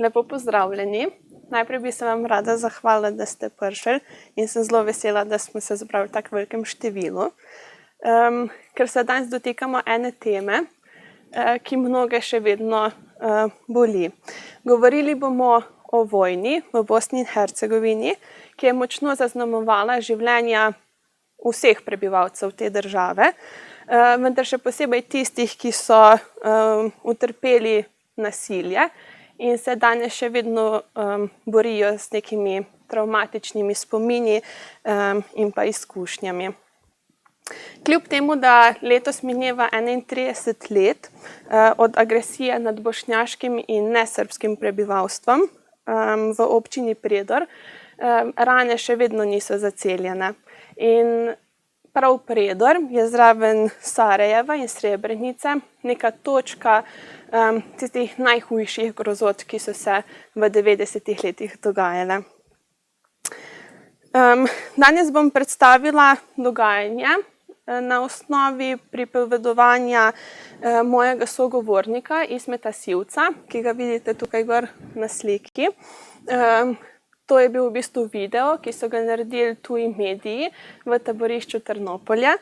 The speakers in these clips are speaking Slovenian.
Lepo pozdravljeni. Najprej bi se vam rada zahvalila, da ste prišli in sem zelo vesela, da smo se zbrali v tako velikem številu. Ker se danes dotikamo ene teme, ki mnoge še vedno boli. Govorili bomo o vojni v Bosni in Hercegovini, ki je močno zaznamovala življenja vseh prebivalcev te države, vendar še posebej tistih, ki so utrpeli nasilje in se danes še vedno borijo s nekimi travmatičnimi spomini in pa izkušnjami. Kljub temu, da letos mineva 31 let od agresije nad bošnjaškim in nesrbskim prebivalstvom v občini Prijedor, rane še vedno niso zaceljene. In prav Prijedor je zraven Sarajeva in Srebrenice neka točka tistih najhujših grozot, ki so se v 90-ih letih dogajale. Danes bom predstavila dogajanje na osnovi pripovedovanja mojega sogovornika Ismeta Sivca, ki ga vidite tukaj gor na sliki. To je bil v bistvu video, ki so ga naredili tuji mediji v taborišču Trnopolje.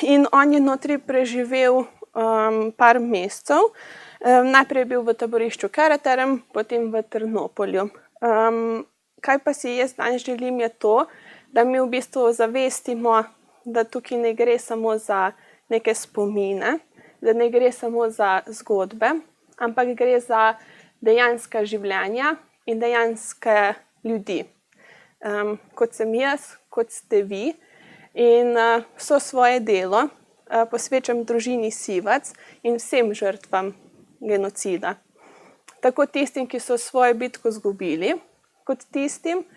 In on je notri preživel par mesecev. Najprej je bil v taborišču Karaterem, potem v Trnopolju. Kaj pa si jaz danes želim je to, da mi v bistvu zavestimo, da tukaj ne gre samo za neke spomine, da ne gre samo za zgodbe, ampak gre za dejanska življenja in dejanske ljudi. Kot sem jaz, kot ste vi, in vso svoje delo posvečam družini Sivac in vsem žrtvam genocida. Tako tistim, ki so svojo bitko izgubili, kot tistim,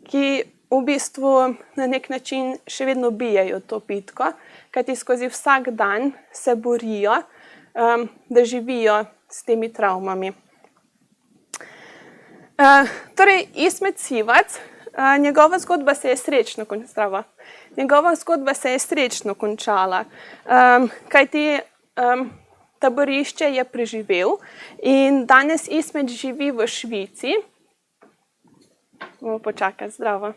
ki v bistvu na nek način še vedno bijejo to bitko, kajti skozi vsak dan se borijo, da živijo s temi travmami. Torej, Ismet Sivac, njegova zgodba se je srečno končala, kajti taborišče je preživel in danes Ismet živi v Švici. Bomo počakali, zdravo.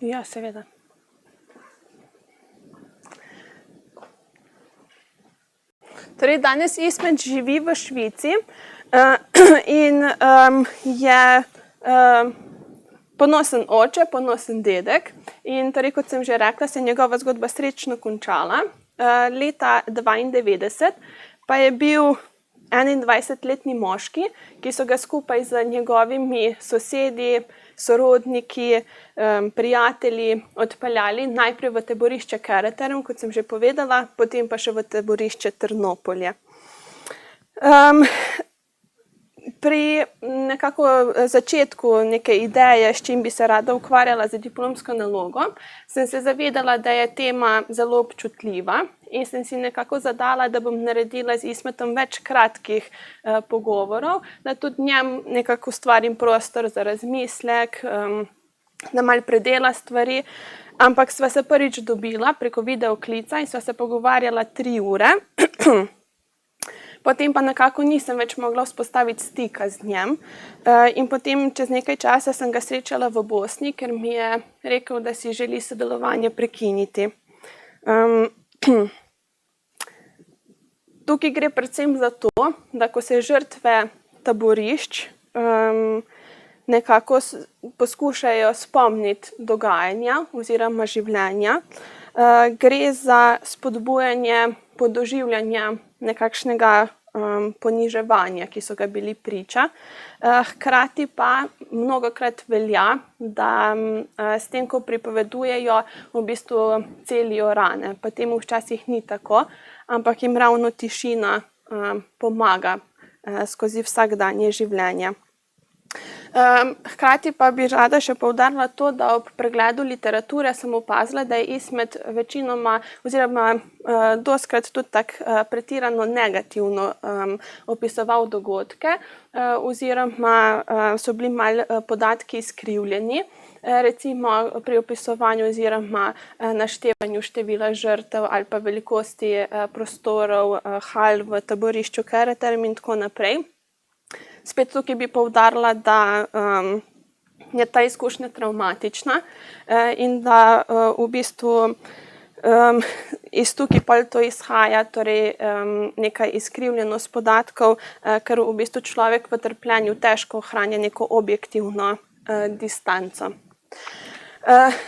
Ja, seveda. Torej, danes Ismet živi v Švici in je ponosen oče, ponosen dedek. In torej, kot sem že rekla, se je njegova zgodba srečno končala. Leta 1992 pa je bil 21-letni moški, ki so ga skupaj z njegovimi sosedi, sorodniki, prijatelji odpeljali najprej v taborišče Karaterem, kot sem že povedala, potem pa še v taborišče Trnopolje. Pri nekako začetku neke ideje, s čim bi se rada ukvarjala za diplomsko nalogo, sem se zavedala, da je tema zelo občutljiva in sem si nekako zadala, da bom naredila z Ismetom več kratkih pogovorov, da tudi njem nekako ustvarim prostor za razmislek, da malo predela stvari, ampak sva se prvič dobila preko videoklica in sva se pogovarjala 3 ure. Potem pa nekako nisem več mogla vzpostaviti stika z njem. In potem čez nekaj časa sem ga srečala v Bosni, ker mi je rekel, da si želi sodelovanje prekiniti. Tukaj gre predvsem za to, da ko se žrtve taborišč nekako poskušajo spomniti dogajanja oziroma življenja, gre za spodbujanje podoživljanja nekakšnega poniževanja, ki so ga bili priča. Hkrati pa mnogokrat velja, da s tem, ko pripovedujejo, v bistvu celijo rane. Pa temu včasih ni tako, ampak jim ravno tišina pomaga skozi vsakdanje življenje. Hkrati pa bi rada še poudarila to, da ob pregledu literature sem opazila, da je Ismet večinoma oziroma dostikrat tudi tako pretirano negativno opisoval dogodke oziroma so bili malo podatki izkrivljeni. Recimo pri opisovanju oziroma naštevanju števila žrtev ali pa velikosti prostorov, hal v taborišču Kereterm in tako naprej. Spet tukaj bi poudarila, da je ta izkušnja travmatična in da v bistvu iz tukaj pol to izhaja torej neka izkrivljenost podatkov, ker v bistvu človek v trpljenju težko ohranja neko objektivno distanco.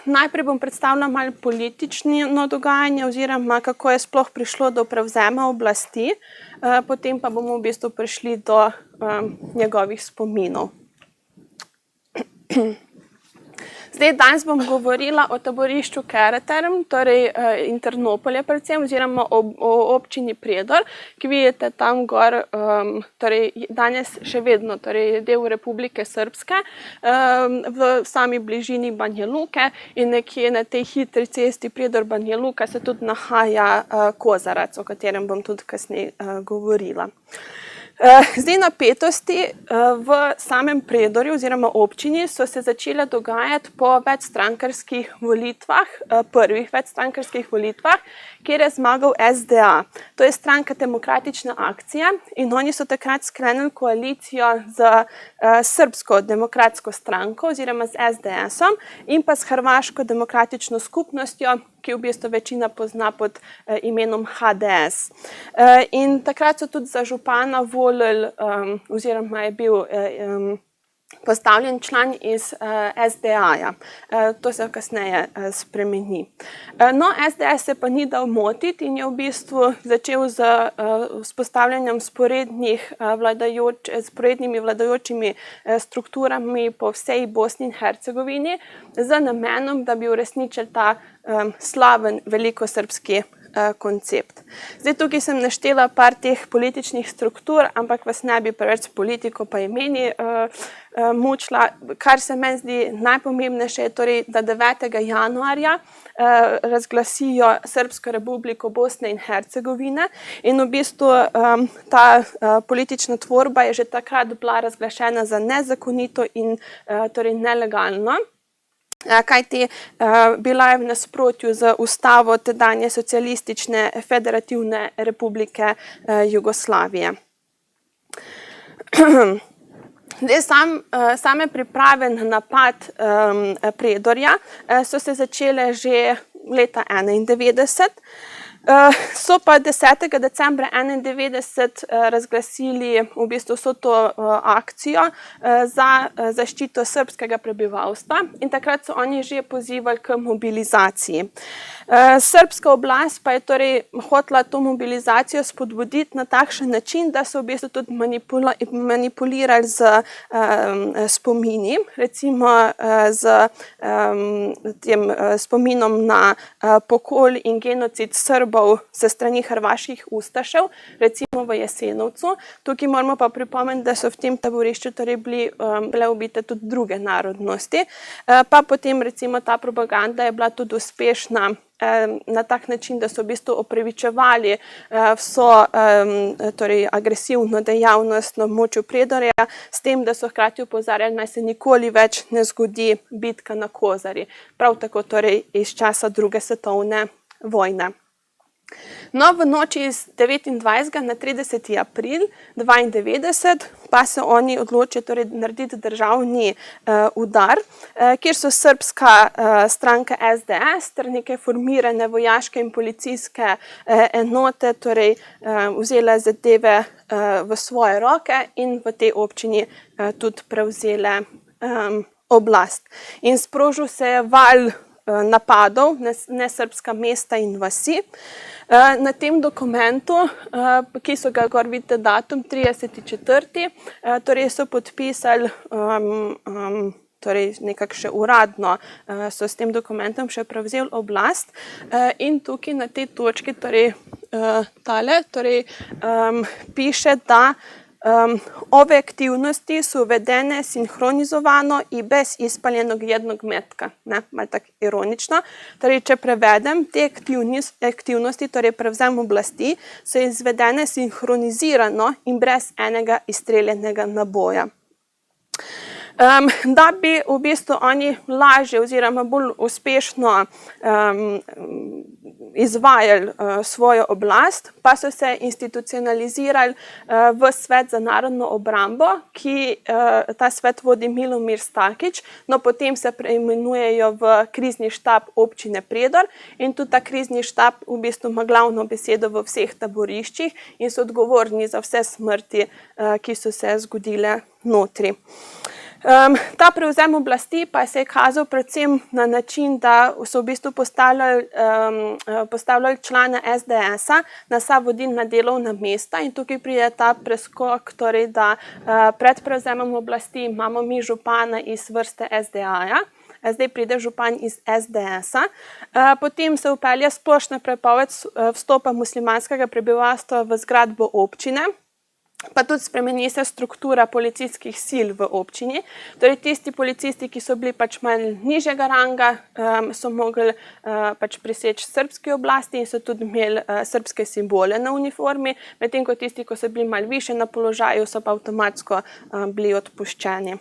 Najprej bom predstavila malo politično dogajanje oziroma kako je sploh prišlo do prevzema oblasti, potem pa bomo v bistvu prišli do njegovih spominov. Zdaj, danes bom govorila o taborišču Kereterm, torej in Trnopolje predvsem, oziroma o občini Prijedor, ki vidite tam gor, torej danes še vedno, torej del Republike Srpske, v sami bližini Banja Luke in nekje na tej hitri cesti Prijedor-Banja Luka se tudi nahaja Kozarac, o katerem bom tudi kasneje govorila. Zdaj, napetosti v samem Prijedorju oziroma občini so se začele dogajati po večstrankarskih volitvah, prvih večstrankarskih volitvah, kjer je zmagal SDA. To je Stranka demokratične akcije in oni so takrat sklenili koalicijo z Srbsko demokratsko stranko oziroma z SDS-om in pa s Hrvaško demokratično skupnostjo, ki v bistvu večina pozna pod imenom HDS. In takrat so tudi za župana volili oziroma je bil postavljen član iz SDA-ja. To se kasneje spremeni. No, SDS se pa ni dal motiti in je v bistvu začel z vzpostavljanjem sporednimi vladajočimi strukturami po vsej Bosni in Hercegovini z namenom, da bi uresničili ta slaven velikosrbski koncept. Zdaj, tukaj sem naštela par teh političnih struktur, ampak vas ne bi preveč s politiko pa imeni mučila. Kar se meni zdi najpomembnejše je torej, da 9. januarja razglasijo Srbsko republiko Bosne in Hercegovine in v bistvu ta politična tvorba je že takrat bila razglašena za nezakonito in torej nelegalno. Kajti bila je v nasprotju z ustavo tedanje socialistične federativne republike Jugoslavije. Zdaj, same priprave na napad Prijedorja so se začele že leta 1991. So pa 10. decembra 1991 razglasili v bistvu vso to akcijo za zaščito srbskega prebivalstva in takrat so oni že pozivali k mobilizaciji. Srbska oblast pa je torej hotela to mobilizacijo spodbuditi na takšen način, da so v bistvu tudi manipulirali z spomini, recimo z tem spominom na pokol in genocid Srbov se strani hrvaških ustašev, recimo v Jasenovcu. Tukaj moramo pa pripomniti, da so v tem taborišču torej bile ubite tudi druge narodnosti. Pa potem recimo ta propaganda je bila tudi uspešna na tak način, da so v bistvu opravičevali vso torej agresivno dejavnost na območju Prijedorja, s tem, da so hkrati opozarjali, naj se nikoli več ne zgodi bitka na Kozari. Prav tako torej iz časa druge svetovne vojne. No, v noči iz 29. na 30. april 1992 pa se oni odločijo torej narediti državni udar, kjer so srbska stranka SDS ter neke formirane vojaške in policijske enote torej vzele zadeve v svoje roke in v tej občini tudi prevzele oblast. In sprožil se je val napadov na nesrbska mesta in vasi. Na tem dokumentu, ki so ga gor vidite datum 30.4., torej so podpisali, torej nekako še uradno so s tem dokumentom še prevzeli oblast in tukaj na tej točki, torej tale, torej piše, da Ove aktivnosti su uvedene sinhronizovano i bez ispaljenog jednog metka. Malo tako ironično. Torej, če prevedem, te aktivnosti, torej prevzem oblasti, so izvedene sinhronizirano in brez enega izstreljenega naboja. Da bi v bistvu oni lažje oziroma bolj uspešno izvajali svojo oblast, pa so se institucionalizirali v Svet za narodno obrambo, ki ta svet vodi Milomir Stakič, no potem se preimenujejo v krizni štab občine Predor in tudi ta krizni štab v bistvu ima glavno besedo v vseh taboriščih in so odgovorni za vse smrti, ki so se zgodile notri. Ta prevzem oblasti pa se je kazal predvsem na način, da so v bistvu postavljali člane SDS-a na vsa vodilna delovna mesta in tukaj pride ta preskok, torej da pred prevzemom oblasti imamo mi župana iz vrste SDA-ja, zdaj pride župan iz SDS-a, potem se vpelje splošna prepoved vstopa muslimanskega prebivalstva v zgradbo občine, pa tudi spremeni se struktura policijskih sil v občini. Torej, tisti policisti, ki so bili pač malo nižjega ranga, so mogli pač preseči srbski oblasti in so tudi imeli srbske simbole na uniformi, medtem ko tisti, ko so bili malo više na položaju, so pa avtomatsko bili odpuščeni.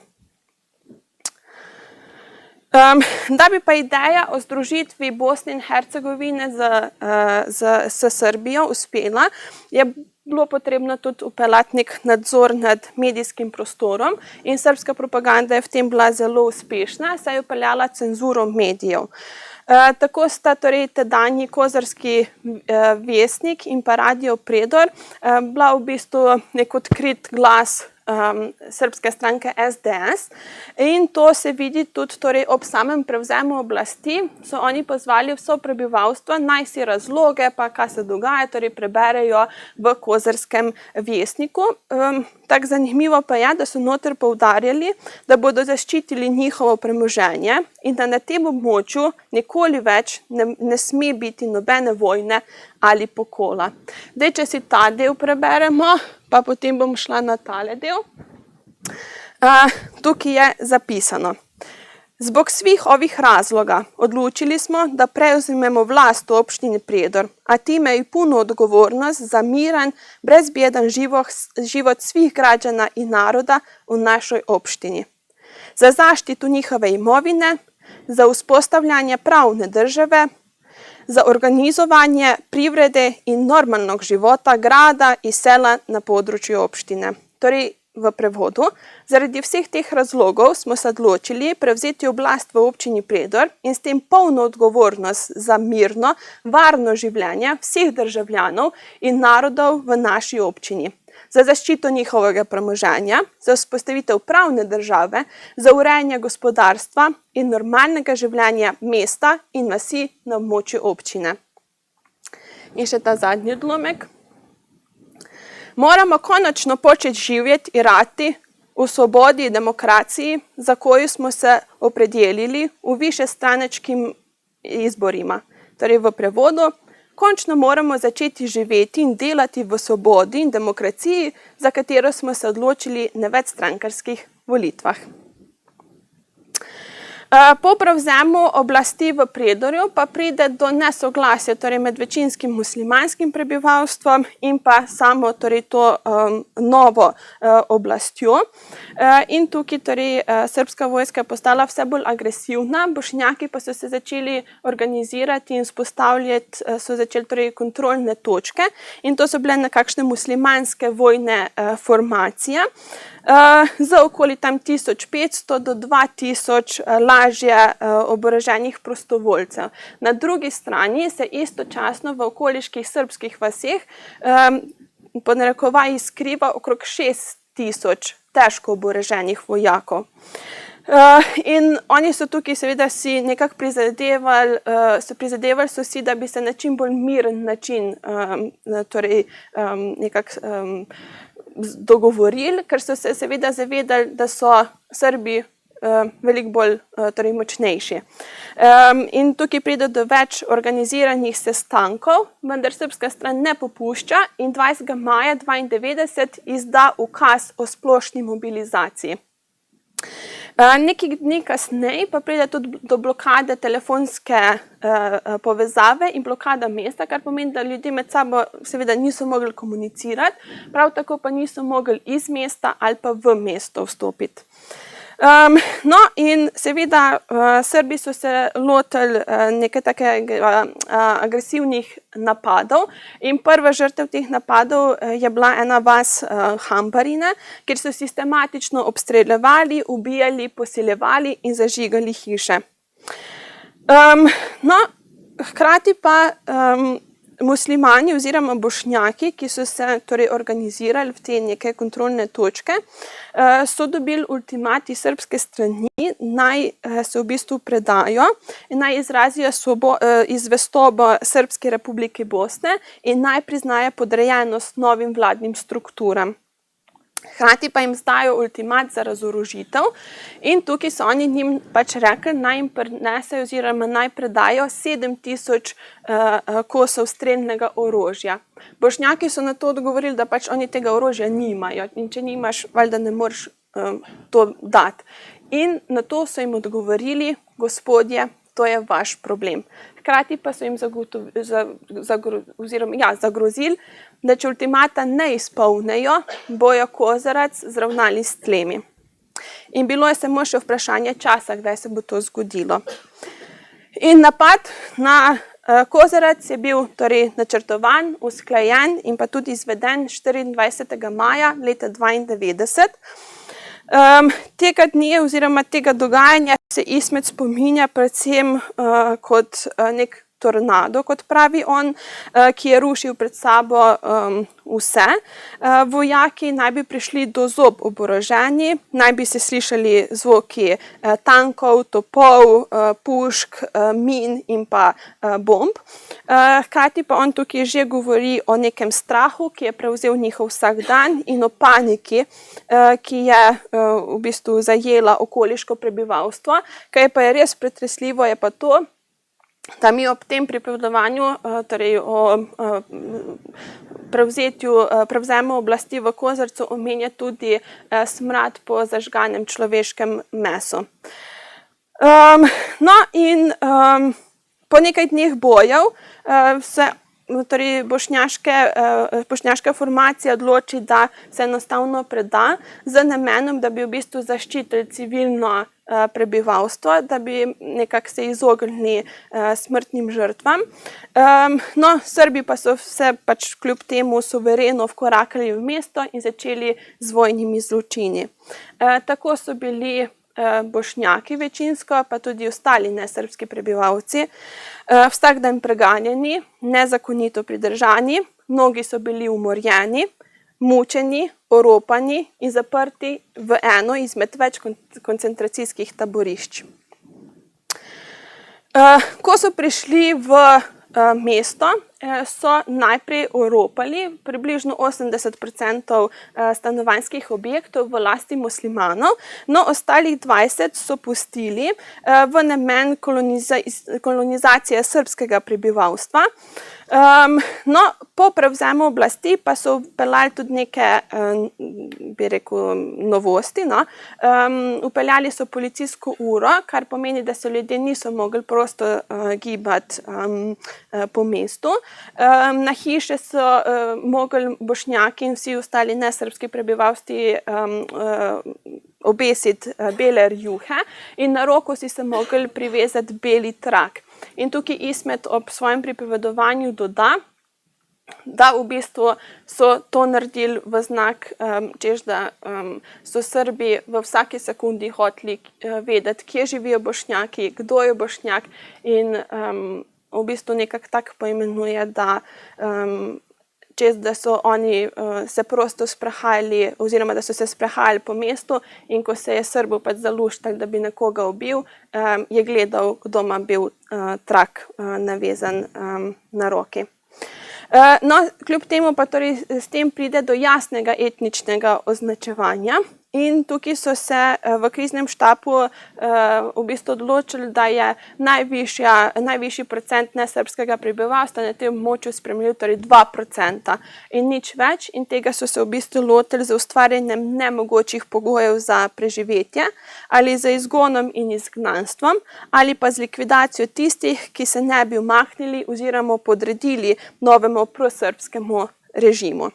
Da bi pa ideja o združitvi Bosne in Hercegovine s Srbijo uspela, je bilo potrebno tudi vpeljati nek nadzor nad medijskim prostorom in srbska propaganda je v tem bila zelo uspešna, saj je vpeljala cenzuro medijev. Tako sta torej tedanji Kozarski vestnik in pa Radio Predor bila v bistvu nek odkrit glas srbske stranke SDS in to se vidi tudi torej ob samem prevzemu oblasti, so oni pozvali vso prebivalstvo, naj si razloge, pa kaj se dogaja, torej preberejo v Kozarskem vestniku. Tako zanimivo pa je, da so noter poudarjali, da bodo zaščitili njihovo premoženje in da na tem območju nikoli več ne sme biti nobene vojne ali pokola. Zdaj, če si ta del preberemo, pa potem bom šla na tale del. Tukaj je zapisano. Zbog svih ovih razloga odlučili smo da preuzmemo vlast u opštini Prijedor, a time i punu odgovornost za miran, bezbjedan život svih građana i naroda u našoj opštini. Za zaštitu njihove imovine, za uspostavljanje pravne države, za organizovanje privrede i normalnog života grada i sela na području opštine. Torej, v prevodu, zaradi vseh teh razlogov smo se odločili prevzeti oblast v občini Predor in s tem polno odgovornost za mirno, varno življenje vseh državljanov in narodov v naši občini. Za zaščito njihovega premoženja, za vzpostavitev pravne države, za urejanje gospodarstva in normalnega življenja mesta in vasi na območju občine. In še ta zadnji odlomek. Moramo konačno početi živjeti i rati u slobodi i demokraciji za koju smo se opredijelili u višestranačkim izborima. Torej v prevodu, končno moramo začeti živeti in delati v svobodi in demokraciji, za katero smo se odločili na večstrankarskih volitvah. Po prevzemu oblasti v Predorju pa pride do nesoglasja torej med večinskim muslimanskim prebivalstvom in pa samo torej to novo oblastjo. In tukaj torej srbska vojska je postala vse bolj agresivna, bošnjaki pa so se začeli organizirati in vzpostavljati, so začeli torej kontrolne točke in to so bile nekakšne muslimanske vojne formacije. Za okoli tam 1500 do 2000 lažje oboroženih prostovoljcev. Na drugi strani se istočasno v okoliških srbskih vaseh po narekovaji skriva okrog 6000 težko oboroženih vojakov. In oni so tukaj seveda si nekako prizadevali so si, da bi se na čim bolj miren način torej nekako dogovorili, ker so se seveda zavedali, da so Srbi veliko bolj torej močnejši. In tukaj pride do več organiziranih sestankov, vendar srbska stran ne popušča in 20. maja 1992 izda ukaz o splošni mobilizaciji. Nekaj dni kasneje pa pride tudi do blokade telefonske povezave in blokada mesta, kar pomeni, da ljudje med sabo seveda niso mogli komunicirati, prav tako pa niso mogli iz mesta ali pa v mesto vstopiti. No, in seveda Srbi so se lotili nekaj takega agresivnih napadov in prva žrtev teh napadov je bila ena vas Hambarine, kjer so sistematično obstreljevali, ubijali, posiljevali in zažigali hiše. No, hkrati pa muslimani oziroma bošnjaki, ki so se torej organizirali v te neke kontrolne točke, so dobili ultimat iz srbske strani, naj se v bistvu predajo in naj izrazijo zvestobo Srbske republike Bosne in naj priznajo podrejenost novim vladnim strukturam. Hkrati pa jim zdajo ultimat za razorožitev in tukaj so oni njim pač rekli, naj jim prinesejo oziroma naj predajo 7000 kosov strelnega orožja. Bošnjaki so na to odgovorili, da pač oni tega orožja nimajo in če nimaš, valjda ne moreš to dati. In na to so jim odgovorili, gospodje, to je vaš problem. Hkrati pa so jim zagrozili, da če ultimata ne izpolnijo, bojo Kozarac zravnali s tlemi. In bilo je samo še vprašanje časa, kdaj se bo to zgodilo. In napad na Kozarac je bil torej načrtovan, usklajen in pa tudi izveden 24. maja leta 1992. Tega dne oziroma tega dogajanja se Ismet spominja predvsem kot nek tornado, kot pravi on, ki je rušil pred sabo vse. Vojaki naj bi prišli do zob oboroženi, naj bi se slišali zvoki tankov, topov, pušk, min in pa bomb. Hkrati pa on tukaj že govori o nekem strahu, ki je prevzel njihov vsakdan in o paniki, ki je v bistvu zajela okoliško prebivalstvo. Kaj pa je res pretresljivo, je pa to, da mi ob tem pripovedovanju, torej o prevzemu oblasti v Kozarcu, omenja tudi smrad po zažganem človeškem mesu. No in po nekaj dneh bojev se torej bošnjaška formacija odloči, da se enostavno preda z namenom, da bi v bistvu zaščitili civilno prebivalstvo, da bi nekako se izognili smrtnim žrtvam. No, Srbi pa so se pač kljub temu suvereno vkorakali v mesto in začeli z vojnimi zločini. Tako so bili bošnjaki večinsko, pa tudi ostali nesrbski prebivalci, vsak dan preganjeni, nezakonito pridržani, mnogi so bili umorjeni, mučeni, oropani in zaprti v eno izmed več koncentracijskih taborišč. Ko so prišli v mesto, so najprej oropali približno 80% stanovanjskih objektov v lasti muslimanov, no ostalih 20% so pustili v namen kolonizacije srbskega prebivalstva. No, po prevzemu oblasti pa so vpeljali tudi neke, bi rekel, novosti. Vpeljali so policijsko uro, kar pomeni, da se ljudje niso mogli prosto gibati po mestu. Na hiše so mogli bošnjaki in vsi ostali nesrbski prebivalci obesiti bele rjuhe in na roko si se mogli privezati beli trak. In tukaj Ismet ob svojem pripovedovanju doda, da v bistvu so to naredili v znak, češ da so Srbi v vsaki sekundi hoteli vedeti, kje živijo bošnjaki, kdo je bošnjak in v bistvu nekako tako poimenuje, da čez da so oni se prosto sprehajali oziroma da so se sprehajali po mestu in ko se je Srbu pač zaluštal, da bi nekoga ubil, je gledal, kdo ima bil trak navezan na roki. No, kljub temu pa torej s tem pride do jasnega etničnega označevanja In tukaj so se v kriznem štabu v bistvu odločili, da je najvišji procent nesrbskega prebivalstva na tem območju sprejemljiv, torej 2% in nič več. In tega so se v bistvu lotili z ustvarjanjem nemogočih pogojev za preživetje ali z izgonom in izgnanstvom ali pa z likvidacijo tistih, ki se ne bi umaknili oziroma podredili novemu prosrbskemu režimu.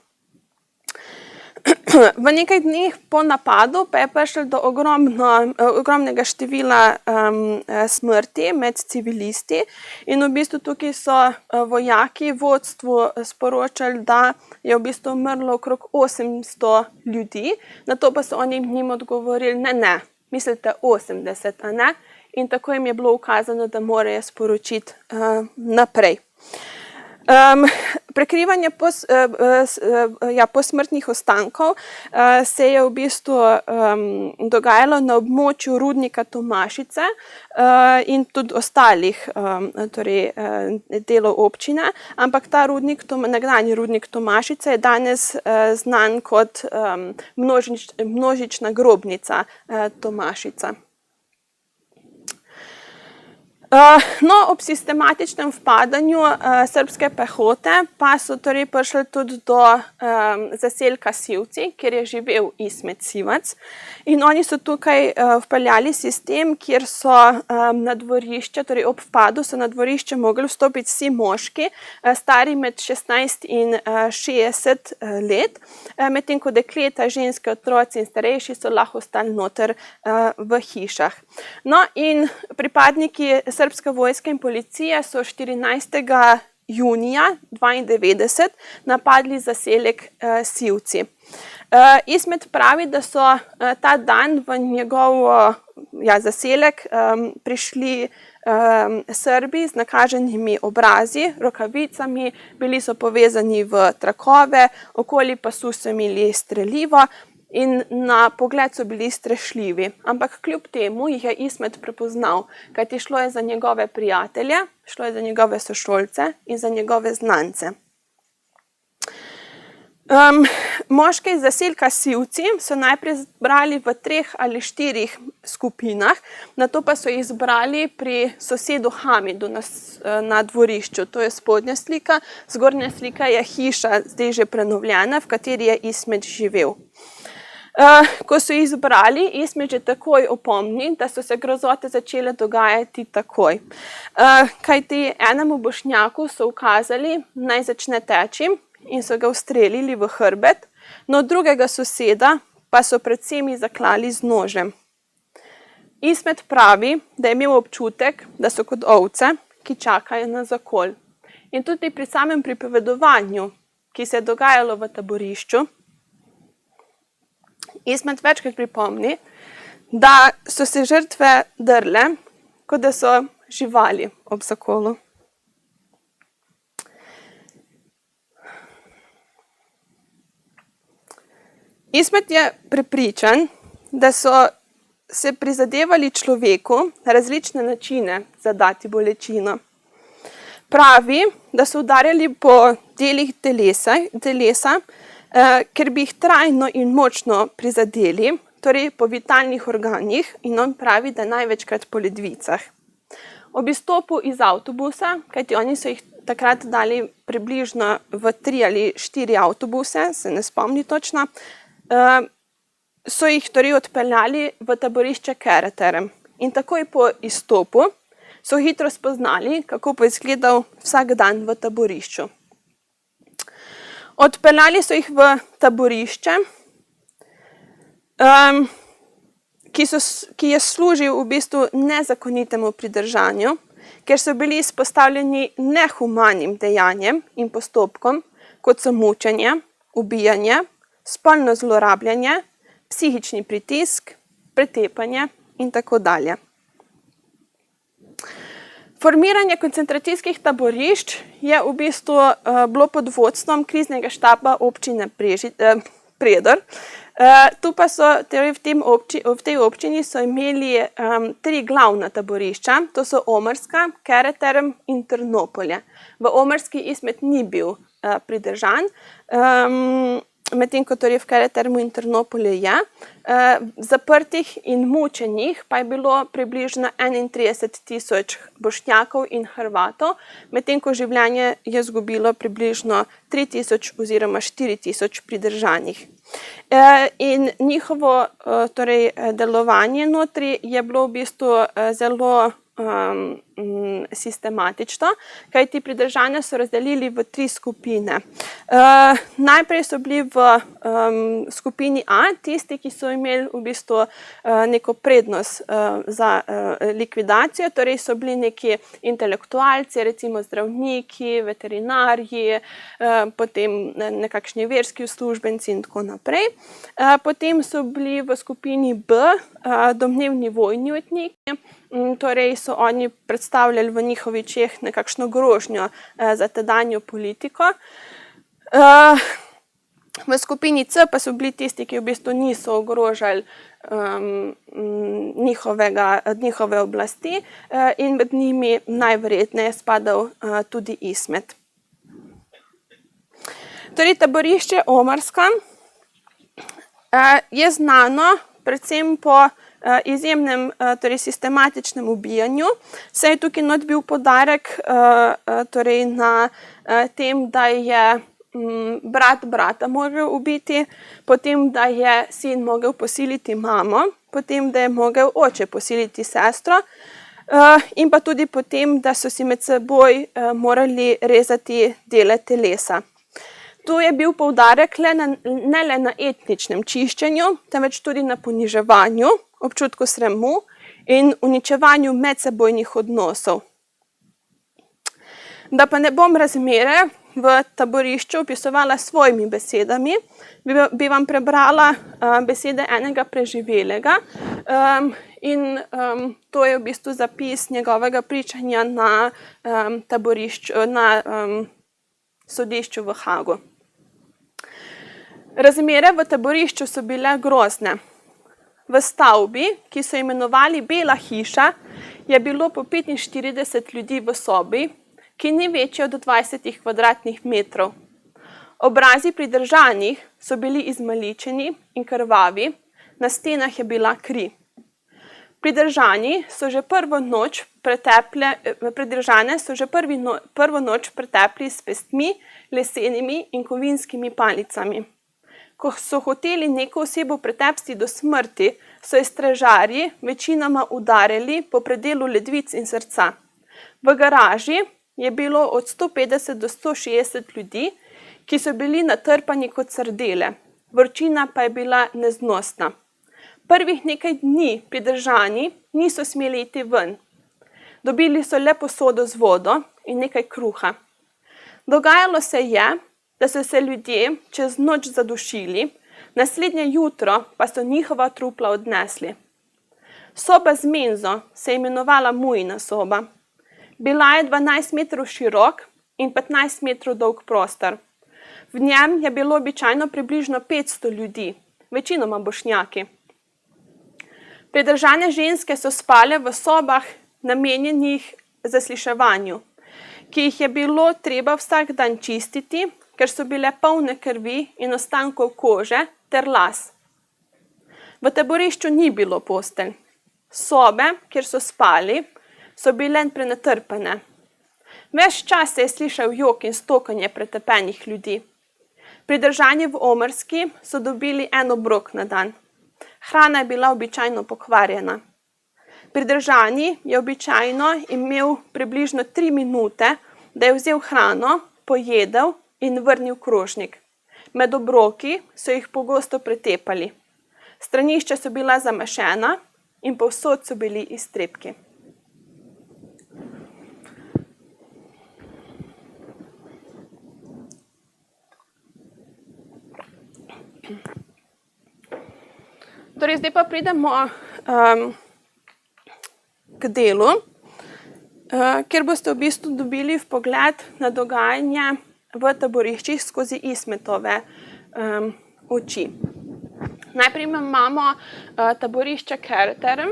V nekaj dneh po napadu pa je prišlo do ogromnega števila smrti med civilisti in v bistvu tukaj so vojaki vodstvu sporočali, da je v bistvu umrlo okrog 800 ljudi, nato pa so oni njim odgovorili, ne, mislite 80, a ne? In tako jim je bilo ukazano, da morajo sporočiti naprej. Prekrivanje posmrtnih ostankov se je v bistvu dogajalo na območju rudnika Tomašice in tudi ostalih delov občine, ampak ta nekdanji rudnik Tomašice je danes znan kot množična grobnica Tomašica. No, ob sistematičnem vpadanju srbske pehote pa so torej prišli tudi do zaselka Sivci, kjer je živel Ismet Sivac. In oni so tukaj vpeljali sistem, kjer so na dvorišče, torej ob vpadu so na dvorišče mogli vstopiti vsi moški, stari med 16 in 60 let, medtem ko dekleta, ženske, otroci in starejši so lahko ostali noter v hišah. No, in pripadniki srbske vojske in policije so 14. junija 1992 napadli zaselek Sivci. Ismet pravi, da so ta dan v njegov zaselek prišli Srbi z nakaženimi obrazi, rokavicami, bili so povezani v trakove, okoli pasu so imeli strelivo in na pogled so bili strašljivi. Ampak kljub temu jih je Ismet prepoznal, kajti šlo je za njegove prijatelje, šlo je za njegove sošolce in za njegove znance. Moške iz zaselka Sivci so najprej zbrali v 3 ali 4 skupinah, nato pa so jih zbrali pri sosedu Hamidu na dvorišču. To je spodnja slika, zgornja slika je hiša, zdaj že prenovljena, v kateri je Ismet živel. Ko so jih zbrali, Ismet že takoj opomni, da so se grozote začele dogajati takoj. Kajti enemu Bošnjaku so ukazali, naj začne teči in so ga ustrelili v hrbet, no drugega soseda pa so pred vsemi zaklali z nožem. Ismet pravi, da je imel občutek, da so kot ovce, ki čakajo na zakol. In tudi pri samem pripovedovanju, ki se je dogajalo v taborišču, Ismet večkrat pripomni, da so se žrtve drle, kot da so živali ob zakolu. Ismet je prepričan, da so se prizadevali človeku na različne načine zadati bolečino. Pravi, da so udarjali po delih telesa, ker bi jih trajno in močno prizadeli, torej po vitalnih organih, in on pravi, da največkrat po ledvicah. Ob izstopu iz avtobusa, kajti oni so jih takrat dali približno v 3 ali 4 avtobuse, se ne spomni točno, so jih torej odpeljali v taborišče Kereterem. In takoj po izstopu so hitro spoznali, kako bo izgledal vsak dan v taborišču. Odpeljali so jih v taborišče, ki je služil v bistvu nezakonitemu pridržanju, ker so bili izpostavljeni nehumanim dejanjem in postopkom, kot so mučenje, ubijanje, spolno zlorabljanje, psihični pritisk, pretepanje in tako dalje. Formiranje koncentracijskih taborišč je v bistvu bilo pod vodstvom kriznega štaba občine Predor. Tu pa so, v tej občini so imeli 3 glavna taborišča, to so Omarska, Kereterem in Trnopolje. V Omarski Ismet ni bil pridržan, medtem ko torej v Keretermu in Trnopolju je. Zaprtih in mučenih pa je bilo približno 31.000 Bošnjakov in Hrvatov, medtem ko življenje je izgubilo približno 3.000 oziroma 4.000 pridržanih. In njihovo torej, delovanje notri je bilo v bistvu zelo sistematično, kajti pridržanja so razdelili v 3 skupine. Najprej so bili v skupini A tisti, ki so imeli v bistvu neko prednost za likvidacijo, torej so bili neki intelektualci, recimo zdravniki, veterinarji, potem nekakšni verski uslužbenci in tako naprej. Potem so bili v skupini B domnevni vojni ujetniki, torej so oni predstavljali v njihovi očeh nekakšno grožnjo za tedanjo politiko. V skupini C pa so bili tisti, ki v bistvu niso ogrožali njihove oblasti in med njimi najverjetneje spadal tudi Ismet. Torej, taborišče Omarska je znano predvsem po izjemnem, torej sistematičnem ubijanju. Saj je tukaj not bil poudarek torej na tem, da je brat brata mogel ubiti, potem, da je sin mogel posiliti mamo, potem, da je mogel oče posiliti sestro in pa tudi potem, da so si med seboj morali rezati dele telesa. Tu je bil poudarek ne le na etničnem čiščenju, temveč tudi na poniževanju, občutku sramu in uničevanju medsebojnih odnosov. Da pa ne bom razmere v taborišču opisovala s svojimi besedami, bi vam prebrala besede enega preživelega in to je v bistvu zapis njegovega pričanja na sodišču v Hagu. Razmere v taborišču so bile grozne. V stavbi, ki so imenovali Bela hiša, je bilo po 45 ljudi v sobi, ki ni večja od 20 kvadratnih metrov. Obrazi pridržanih so bili izmaličeni in krvavi, na stenah je bila kri. Pridržane so že prvo noč pretepli s pestmi, lesenimi in kovinskimi palicami. Ko so hoteli neko osebo pretepsti do smrti, so jo stražarji večinoma udarili po predelu ledvic in srca. V garaži je bilo od 150 do 160 ljudi, ki so bili natrpani kot sardele. Vročina pa je bila neznosna. Prvih nekaj dni pridržani niso smeli iti ven. Dobili so le posodo z vodo in nekaj kruha. Dogajalo se je, da so se ljudje čez noč zadušili, naslednje jutro pa so njihova trupla odnesli. Soba z menzo se je imenovala Mujina soba. Bila je 12 metrov širok in 15 metrov dolg prostor. V njem je bilo običajno približno 500 ljudi, večinoma Bošnjaki. Pridržane ženske so spale v sobah namenjenih zasliševanju, ki jih je bilo treba vsak dan čistiti, ker so bile polne krvi in ostankov kože ter las. V taborišču ni bilo postelj. Sobe, kjer so spali, so bile prenatrpane. Ves čas se je slišal jok in stokanje pretepenih ljudi. Pridržani v Omarski so dobili 1 obrok na dan. Hrana je bila običajno pokvarjena. Pridržani je običajno imel približno 3 minute, da je vzel hrano, pojedel in vrnil krožnik. Med obroki so jih pogosto pretepali. Stranišča so bila zamašena in povsod so bili iztrebki. Torej, zdaj pa pridemo k delu, kjer boste v bistvu dobili vpogled na dogajanje v taboriščih skozi Ismetove oči. Najprej imamo taborišče Kereterm,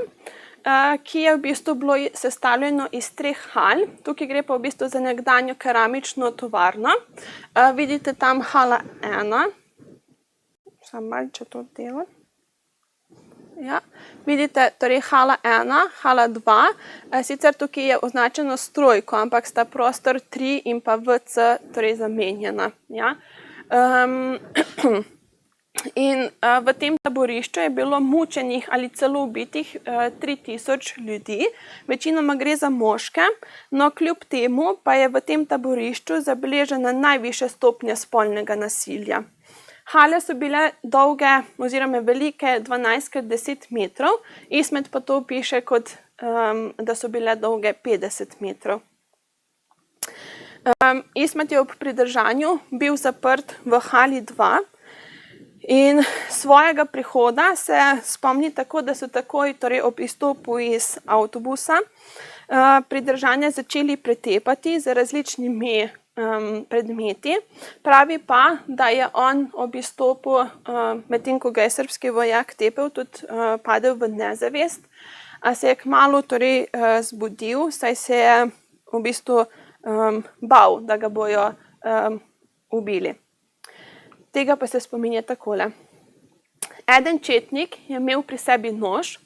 ki je v bistvu bilo sestavljeno iz 3 hal. Tukaj gre pa v bistvu za nekdanjo keramično tovarno. Vidite tam hala 1, Samo malo, če to delam. Ja, vidite, torej hala 1, hala 2, sicer tukaj je označeno s trojko, ampak sta prostor 3 in pa VC torej zamenjena. Ja. In v tem taborišču je bilo mučenih ali celo ubitih 3000 ljudi, večinoma gre za moške, no kljub temu pa je v tem taborišču zabeležena najvišja stopnja spolnega nasilja. Hale so bile dolge oziroma velike 12x10 metrov, Ismet pa to piše kot, da so bile dolge 50 metrov. Ismet je ob pridržanju bil zaprt v hali 2 in svojega prihoda se spomni tako, da so takoj torej ob izstopu iz avtobusa pridržanje začeli pretepati z različnimi predmeti. Pravi pa, da je on ob izstopu, medtem ko ga je srbski vojak tepel, tudi padel v nezavest, a se je kmalu torej zbudil, saj se je v bistvu bal, da ga bojo ubili. Tega pa se spominja takole. Eden četnik je imel pri sebi nož,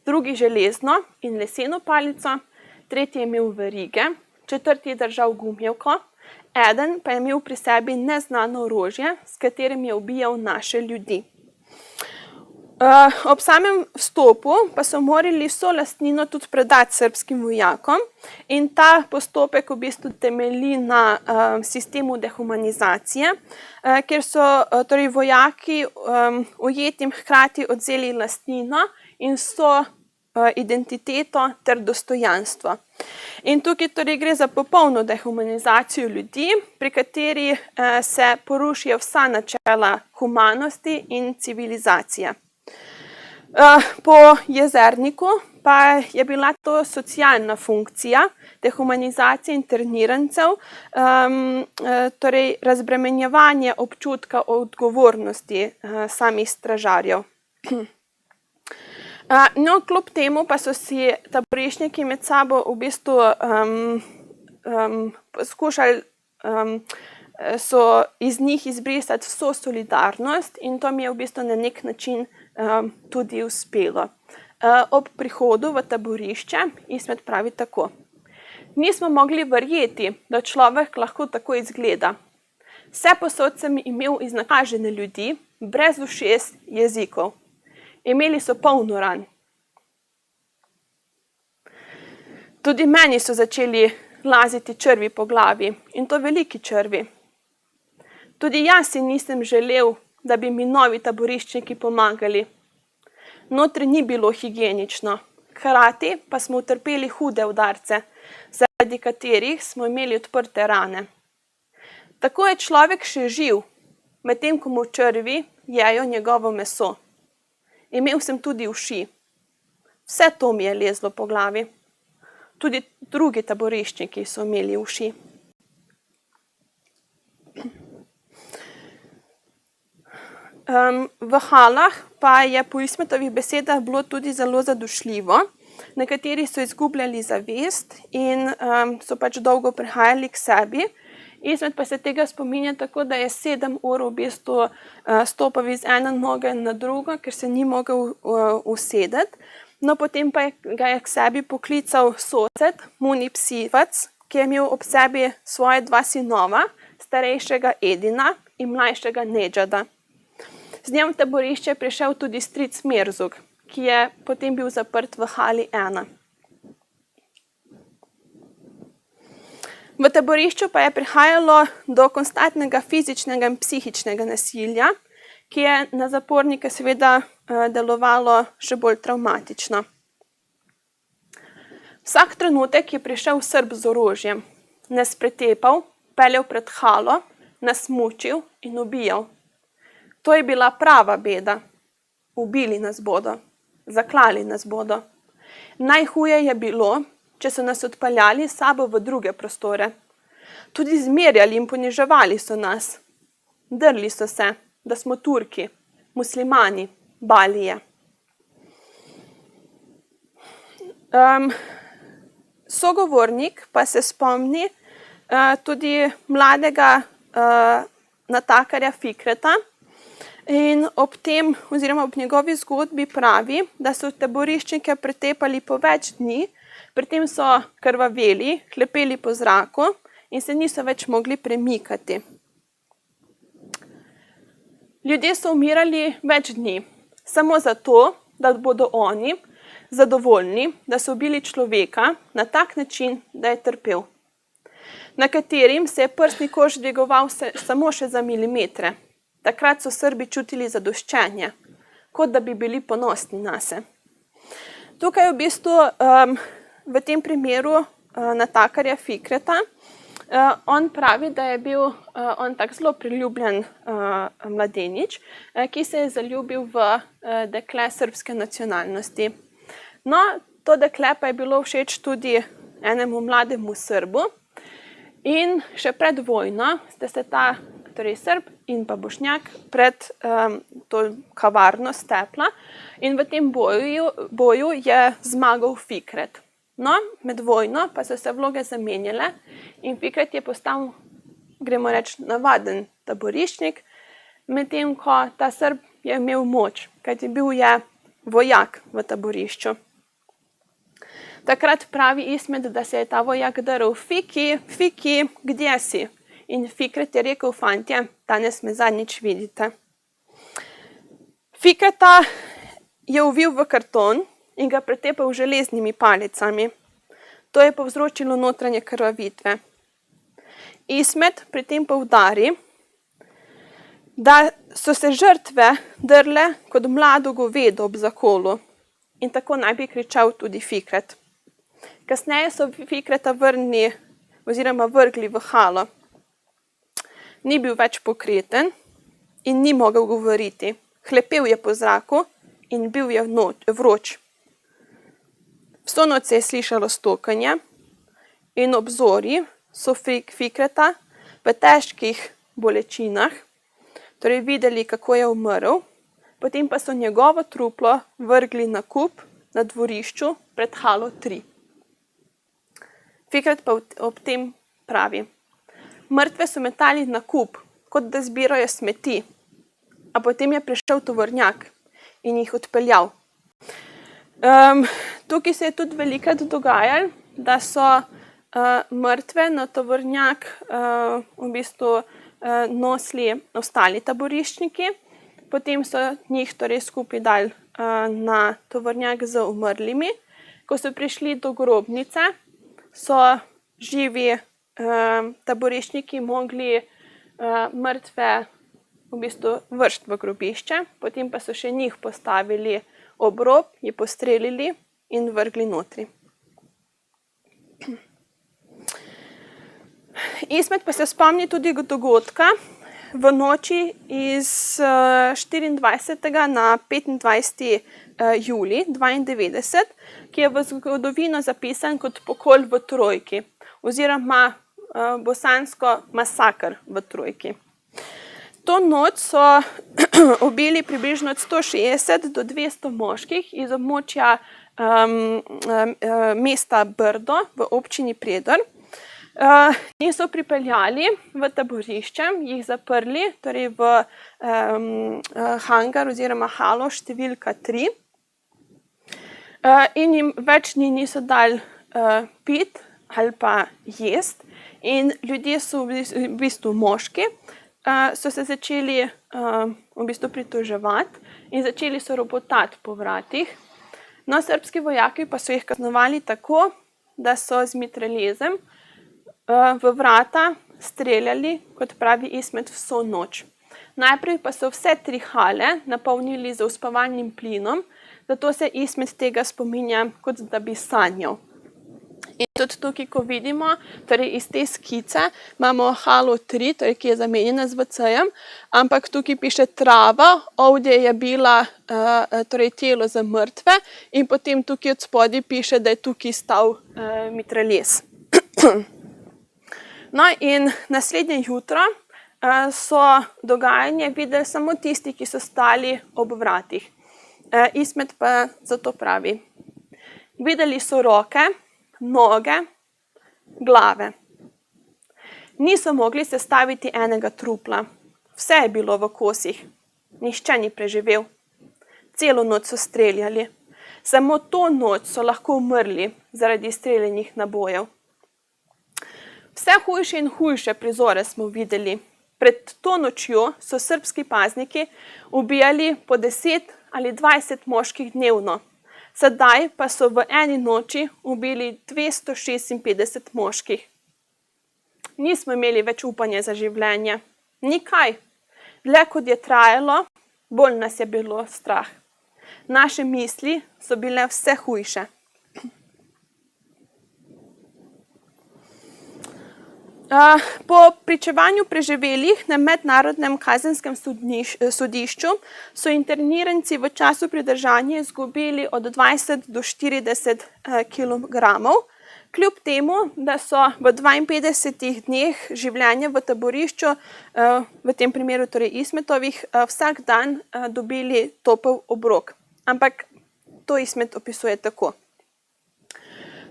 drugi železno in leseno palico, tretji je imel verige, četrti je držal gumijevko, eden pa je imel pri sebi neznano orožje, s katerim je ubijal naše ljudi. Ob samem vstopu pa so morali vso lastnino tudi predati srbskim vojakom in ta postopek v bistvu temelji na sistemu dehumanizacije, kjer so torej vojaki ujetim hkrati odvzeli lastnino in vso identiteto ter dostojanstvo. In tukaj torej gre za popolno dehumanizacijo ljudi, pri kateri se porušijo vsa načela humanosti in civilizacije. Po Jezerniku pa je bila to socialna funkcija dehumanizacije internirancev, torej razbremenjevanje občutka odgovornosti samih stražarjev. No, kljub temu pa so si taboriščniki med sabo v bistvu skušali so iz njih izbrisati vso solidarnost in to mi je v bistvu na nek način tudi uspelo. Ob prihodu v taborišče Ismet pravi tako. Nismo mogli verjeti, da človek lahko tako izgleda. Vsepovsod sem imel iznakažene ljudi, brez ušes, jezikov. Imeli so polno ran. Tudi meni so začeli laziti črvi po glavi in to veliki črvi. Tudi jaz si nisem želel, da bi mi novi taboriščniki pomagali. Notri ni bilo higienično, hkrati pa smo utrpeli hude udarce, zaradi katerih smo imeli odprte rane. Tako je človek še živ, medtem ko mu črvi jejo njegovo meso. Imel sem tudi uši. Vse to mi je lezlo po glavi. Tudi drugi taboriščniki so imeli uši. V halah pa je po Ismetovih besedah bilo tudi zelo zadušljivo. Nekateri so izgubljali zavest in so pač dolgo prihajali k sebi. Ismet pa se tega spominja tako, da je 7 ur v bistvu stopal iz ene noge na drugo, ker se ni mogel usedeti. No, potem pa ga je k sebi poklical sosed, Muni Psivac, ki je imel ob sebi svoje 2 sinova, starejšega Edina in mlajšega Nedžada. Z njem v taborišče je prišel tudi stric Merzug, ki je potem bil zaprt v hali 1. V taborišču pa je prihajalo do konstantnega fizičnega in psihičnega nasilja, ki je na zapornike seveda delovalo še bolj travmatično. Vsak trenutek je prišel Srb z orožjem, nas pretepal, peljal pred halo, nas mučil in ubijal. To je bila prava beda. Ubili nas bodo, zaklali nas bodo. Najhuje je bilo, če so nas odpeljali s sabo v druge prostore. Tudi zmerjali in poniževali so nas. Drli so se, da smo Turki, muslimani, Balije. Sogovornik pa se spomni tudi mladega natakarja Fikreta, In ob tem, oziroma ob njegovi zgodbi pravi, da so taboriščnike pretepali po več dni, pri tem so krvaveli, hlepeli po zraku in se niso več mogli premikati. Ljudje so umirali več dni, samo zato, da bodo oni zadovoljni, da so ubili človeka na tak način, da je trpel. Na katerim se je prsni koš dvigoval samo še za milimetre. Takrat so Srbi čutili zadoščenje, kot da bi bili ponosni nase. Tukaj v bistvu v tem primeru natakarja Fikreta, on pravi, da je bil on tak zelo priljubljen mladenič, ki se je zaljubil v dekle srbske nacionalnosti. No, to dekle pa je bilo všeč tudi enemu mlademu Srbu in še pred vojno sta se ta, torej Srb in pa Bošnjak, pred to kavarno stepla in v tem boju je zmagal Fikret. No, med vojno pa so se vloge zamenjale in Fikret je postal, gremo reči, navaden taboriščnik, medtem ko ta Srb je imel moč, kajti bil je vojak v taborišču. Takrat pravi Ismet, da se je ta vojak drl: Fiki, Fiki, gdje si? In Fikret je rekel: fantje, danes me zadnjič vidite. Fikreta je ovil v karton in ga pretepal železnimi palicami. To je povzročilo notranje krvavitve. Ismet pri tem poudari, da so se žrtve drle kot mlado govedo ob zakolu in tako naj bi kričal tudi Fikret. Kasneje so Fikreta vrgli v halo. Ni bil več pokreten in ni mogel govoriti. Hlepel je po zraku in bil je vroč. Vso noč se je slišalo stokanje in obzori so Fikreta v težkih bolečinah, torej videli, kako je umrl, potem pa so njegovo truplo vrgli na kup na dvorišču pred halo 3. Fikret pa ob tem pravi: mrtve so metali na kup, kot da zbirajo smeti, a potem je prišel tovornjak in jih odpeljal. Tukaj se je tudi velikokrat dogajalo, da so mrtve na tovornjak v bistvu nosili ostali taboriščniki, potem so njih torej skupaj dali na tovornjak z umrlimi. Ko so prišli do grobnice, so živi taboriščniki mogli mrtve v bistvu vršiti v grobišče, potem pa so še njih postavili ob rob, jih postrelili in vrgli notri. Ismet pa se spomni tudi dogodka v noči iz 24. na 25. julij 92, ki je v zgodovino zapisan kot pokol v Trojki oziroma bosansko masakr v Trojki. To noč so ubili približno od 160 do 200 moških iz območja mesta Brdo v občini Prijedor. Njih so pripeljali v taborišče, jih zaprli, torej v hangar oziroma halo številka 3 in jim več dni niso dali piti ali pa jesti in ljudje so v bistvu moški, so se začeli v bistvu pritoževati in začeli so ropotati po vratih. No, srbski vojaki pa so jih kaznovali tako, da so z mitraljezom v vrata streljali, kot pravi Ismet, vso noč. Najprej pa so vse 3 hale napolnili z uspavalnim plinom, zato se Ismet tega spominja, kot da bi sanjal. In tudi tukaj, ko vidimo, torej iz te skice imamo halo 3, torej, ki je zamenjena z WC-jem, ampak tukaj piše trava, ovdje je bila torej telo za mrtve in potem tukaj od spodaj piše, da je tukaj stal mitraljez. No in naslednje jutro so dogajanje videli samo tisti, ki so stali ob vratih. Ismet pa zato pravi: videli so roke, noge, glave. Niso mogli sestaviti enega trupla. Vse je bilo v kosih. Nihče ni preživel. Celo noč so streljali. Samo to noč so lahko umrli zaradi streljenih nabojev. Vse hujše in hujše prizore smo videli. Pred to nočjo so srbski pazniki ubijali po 10 ali 20 moških dnevno. Sedaj pa so v eni noči ubili 256 moških. Nismo imeli več upanja za življenje. Nikaj. Dlje kot je trajalo, bolj nas je bilo strah. Naše misli so bile vse hujše. Po pričevanju preživelih na Mednarodnem kazenskem sodišču so interniranci v času pridržanja izgubili od 20 do 40 kilogramov, kljub temu, da so v 52 dneh življenja v taborišču, v tem primeru torej Ismetovih, vsak dan dobili topel obrok. Ampak to Ismet opisuje tako.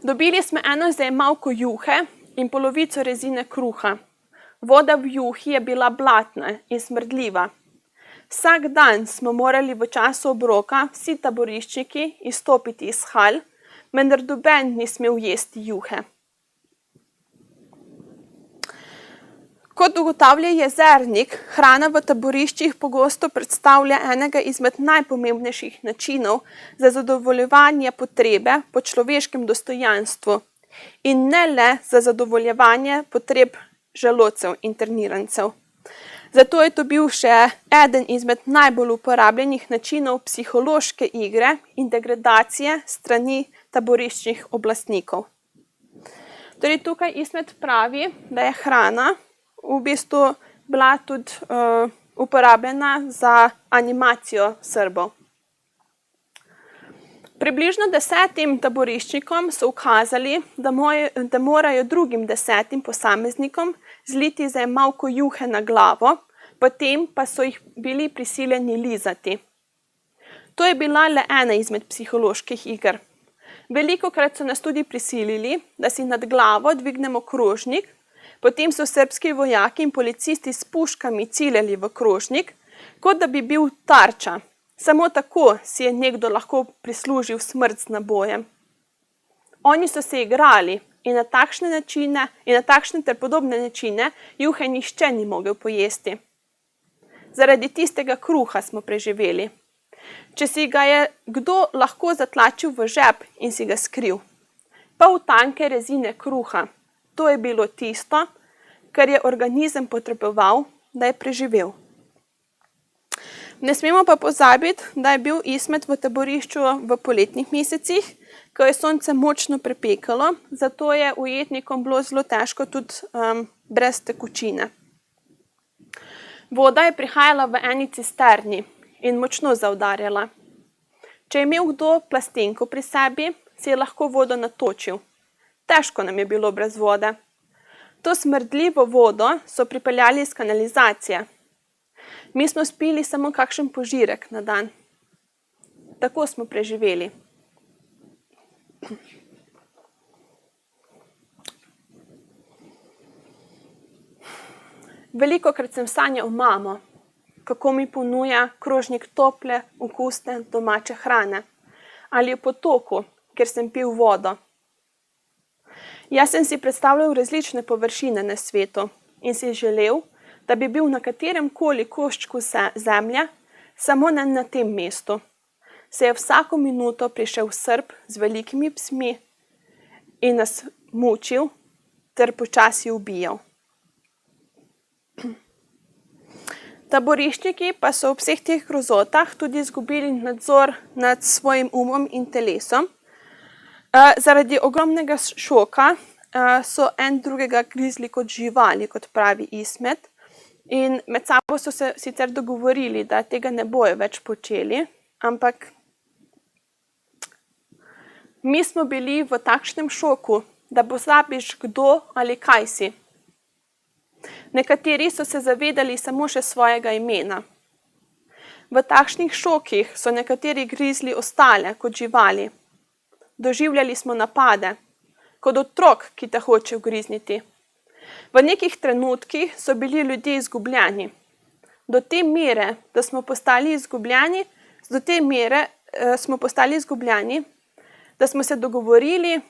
Dobili smo eno zajemalko juhe in polovico rezine kruha. Voda v juhi je bila blatna in smrdljiva. Vsak dan smo morali v času obroka vsi taboriščniki izstopiti iz hal, vendar noben ni smel jesti juhe. Kot ugotavlja Jezernik, hrana v taboriščih pogosto predstavlja enega izmed najpomembnejših načinov za zadovoljevanje potrebe po človeškem dostojanstvu in ne le za zadovoljevanje potreb želodcev internirancev. Zato je to bil še eden izmed najbolj uporabljenih načinov psihološke igre in degradacije strani taboriščnih oblastnikov. Torej tukaj Ismet pravi, da je hrana v bistvu bila tudi uporabljena za animacijo Srbov. Približno 10 taboriščnikom so ukazali, da morajo drugim 10 posameznikom zliti zajemalko juhe na glavo, potem pa so jih bili prisiljeni lizati. To je bila le ena izmed psiholoških iger. Velikokrat so nas tudi prisilili, da si nad glavo dvignemo krožnik, potem so srbski vojaki in policisti s puškami ciljali v krožnik, kot da bi bil tarča. Samo tako si je nekdo lahko prislužil smrt z nabojem. Oni so se igrali in na takšne ter podobne načine juhe nihče ni mogel pojesti. Zaradi tistega kruha smo preživeli. Če si ga je kdo lahko zatlačil v žep in si ga skril. Pol tanke rezine kruha. To je bilo tisto, kar je organizem potreboval, da je preživel. Ne smemo pa pozabiti, da je bil Ismet v taborišču v poletnih mesecih, ko je sonce močno prepekalo, zato je ujetnikom bilo zelo težko tudi brez tekočine. Voda je prihajala v eni cisterni in močno zaudarjala. Če je imel kdo plastenko pri sebi, si je lahko vodo natočil. Težko nam je bilo brez vode. To smrdljivo vodo so pripeljali iz kanalizacije. Mi smo spili samo kakšen požirek na dan. Tako smo preživeli. Velikokrat sem sanjal mamo, kako mi ponuja krožnik tople, okusne, domače hrane. Ali v potoku, kjer sem pil vodo. Jaz sem si predstavljal različne površine na svetu in si želel, da bi bil na katerem koli koščku zemlje, samo ne na tem mestu. Se je vsako minuto prišel Srb z velikimi psmi in nas mučil ter počasi ubijal. Taboriščniki pa so v vseh teh grozotah tudi izgubili nadzor nad svojim umom in telesom. Zaradi ogromnega šoka so en drugega grizli kot živali, kot pravi Ismet. In med sabo so se sicer dogovorili, da tega ne bojo več počeli, ampak mi smo bili v takšnem šoku, da pozabiš kdo ali kaj si. Nekateri so se zavedali samo še svojega imena. V takšnih šokih so nekateri grizli ostale kot živali. Doživljali smo napade, kot otrok, ki te hoče ugrizniti. V nekih trenutkih so bili ljudje izgubljeni. do te mere, da smo postali izgubljeni, da smo se dogovorili,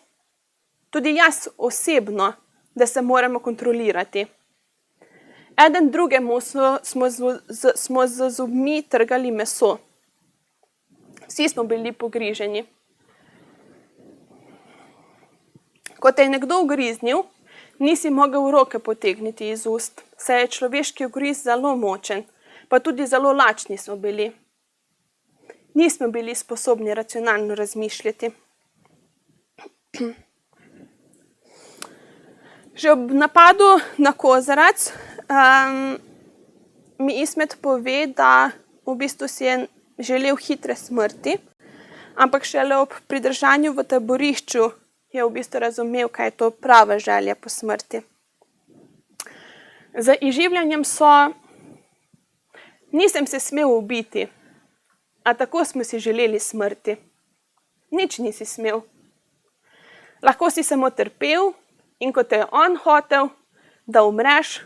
tudi jaz osebno, da se moramo kontrolirati. Eden drugemu smo z zobmi trgali meso. Vsi smo bili pogriženi. Ko te je nekdo ugriznil, nisi mogel roke potegniti iz ust, saj je človeški ugriz zelo močen, pa tudi zelo lačni smo bili. Nismo bili sposobni racionalno razmišljati. Že ob napadu na Kozarac mi Ismet pove, da v bistvu si je želel hitre smrti, ampak šele ob pridržanju v taborišču je v bistvu razumel, kaj je to prava želja po smrti. Z izživljanjem nisem se smel ubiti, a tako smo si želeli smrti. Nič nisi smel. Lahko si samo trpel in ko te je on hotel, da umreš,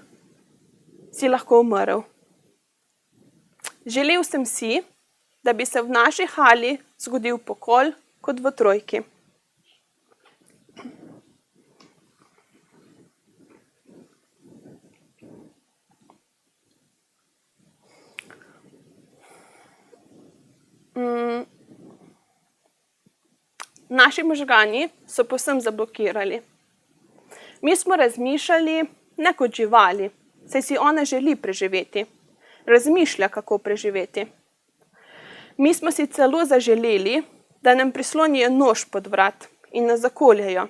si lahko umrl. Želel sem si, da bi se v naši hali zgodil pokol kot v Trojki. Naši možgani so povsem zablokirali. Mi smo razmišljali ne kot živali, saj si ona želi preživeti. Razmišlja, kako preživeti. Mi smo si celo zaželeli, da nam prislonijo nož pod vrat in nas zakoljejo.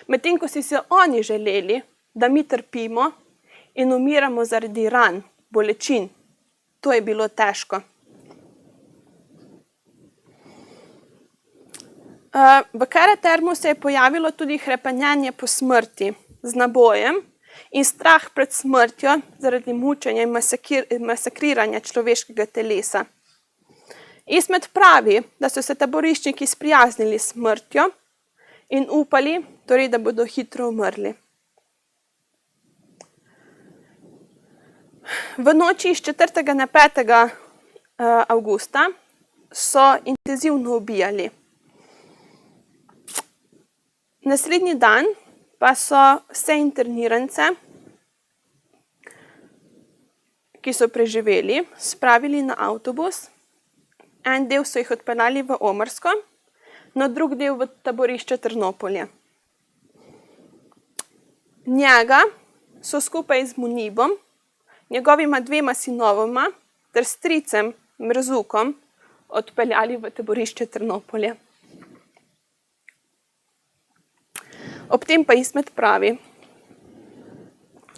Medtem ko si se oni želeli, da mi trpimo in umiramo zaradi ran, bolečin. To je bilo težko. V Karatermu se je pojavilo tudi hrepenenje po smrti z nabojem in strah pred smrtjo zaradi mučenja in masakriranja človeškega telesa. Ismet pravi, da so se taboriščniki sprijaznili s smrtjo in upali, torej, da bodo hitro umrli. V noči iz 4. na 5. avgusta so intenzivno ubijali. Naslednji dan pa so vse internirance, ki so preživeli, spravili na avtobus. En del so jih odpeljali v Omarsko, no drug del v taborišče Trnopolje. Njega so skupaj z Munibom, njegovima 2 sinovoma ter stricem Mrzukom odpeljali v taborišče Trnopolje. Ob tem pa Ismet pravi,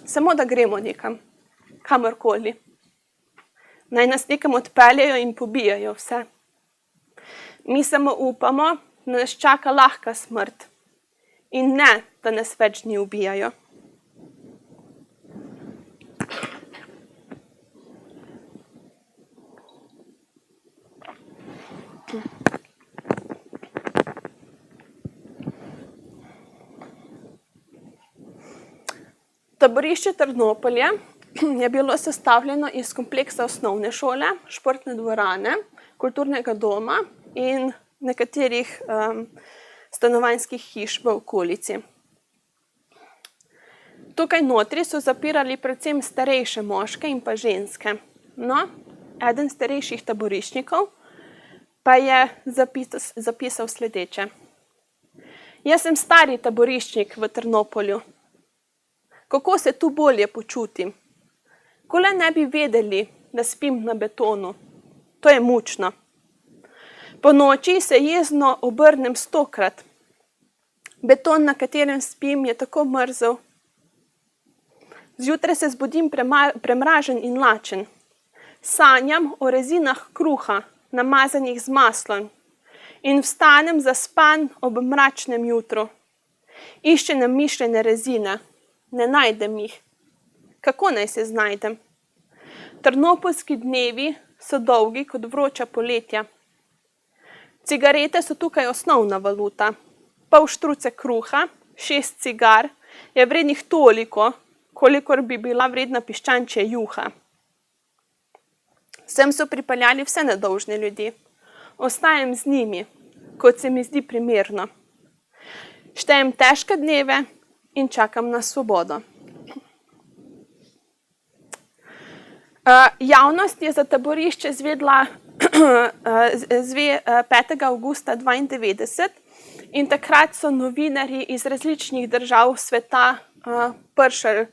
samo da gremo nekam, kamorkoli. Naj nas nekam odpeljejo in pobijajo vse. Mi samo upamo, da nas čaka lahka smrt in ne, da nas več dni ubijajo. Taborišče Trnopolje je bilo sestavljeno iz kompleksa osnovne šole, športne dvorane, kulturnega doma in nekaterih stanovanjskih hiš v okolici. Tukaj notri so zapirali predvsem starejše moške in pa ženske. No, eden starejših taboriščnikov pa je zapisal sledeče. Jaz sem stari taboriščnik v Trnopolju. Kako se tu bolje počutim? Ko le ne bi vedeli, da spim na betonu. To je mučno. Po noči se jezno obrnem 100-krat. Beton, na katerem spim, je tako mrzel. Zjutraj se zbudim premražen in lačen. Sanjam o rezinah kruha, namazanih z maslom. In vstanem zaspan ob mračnem jutru. Iščem namišljene rezine. Ne najdem jih. Kako naj se znajdem? Trnopoljski dnevi so dolgi kot vroča poletja. Cigarete so tukaj osnovna valuta. Pol štruce kruha, 6 cigar je vrednih toliko, kolikor bi bila vredna piščančja juha. Sem so pripeljali vse nedolžne ljudi. Ostajam z njimi, kot se mi zdi primerno. Štejem težke dneve in čakam na svobodo. Javnost je za taborišče izvedla 5. avgusta 1992 in takrat so novinarji iz različnih držav sveta prišli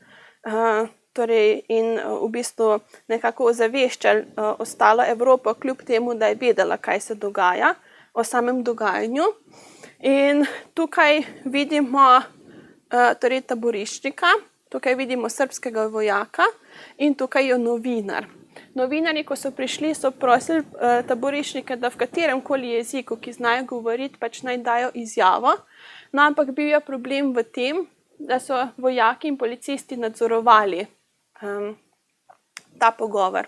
in v bistvu nekako ozaveščali ostalo Evropo, kljub temu, da je vedela, kaj se dogaja, o samem dogajanju. In tukaj vidimo taboriščnika, tukaj vidimo srbskega vojaka in tukaj je novinar. Novinarji, ko so prišli, so prosili taboriščnike, da v katerem koli jeziku, ki znajo govoriti, pač naj dajo izjavo. No, ampak bil je problem v tem, da so vojaki in policisti nadzorovali ta pogovor.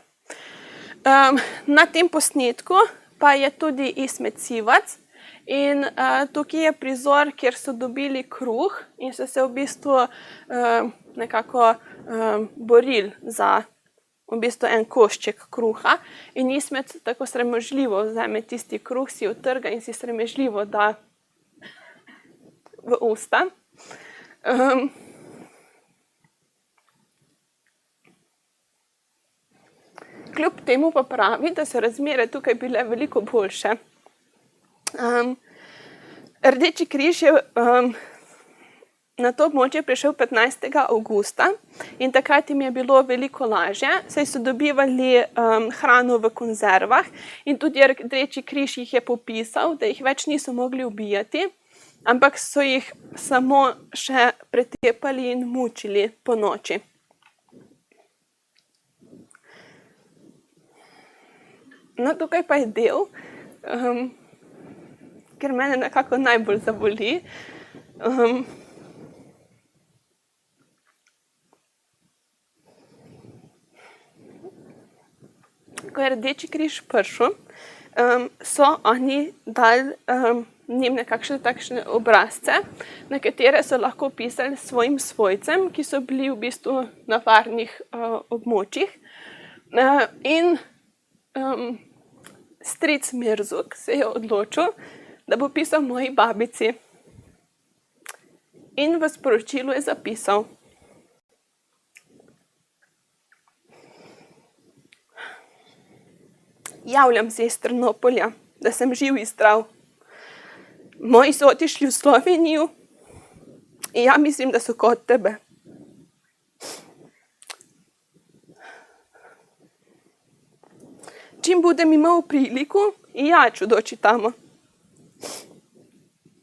Na tem posnetku pa je tudi Ismet Sivac in tukaj je prizor, kjer so dobili kruh in so se v bistvu nekako borili za v bistvu en košček kruha in Ismet tako sramežljivo vzame tisti kruh, si utrga in si sramežljivo da v usta. Kljub temu pa pravi, da so razmere tukaj bile veliko boljše. Rdeči križ je na to območje prišel 15. avgusta in takrat jim je bilo veliko lažje, saj so dobivali hrano v konzervah in tudi Rdeči križ jih je popisal, da jih več niso mogli ubijati, ampak so jih samo še pretepali in mučili po noči. No, tukaj pa je del, ker mene nekako najbolj zaboli. Ko je Rdeči križ prišel, so oni dali njim nekakšne takšne obrazce, na katere so lahko pisali svojim svojcem, ki so bili v bistvu na varnih območjih. In stric Mirzuk se je odločil, da bo pisal moji babici. In v sporočilu je zapisal: Javljam se iz Trnopolja, da sem živ in zdrav. Moji so otišli v Slovenijo in ja mislim, da so kot tebe. Čim budem imel priliku, ja ću doći tamo.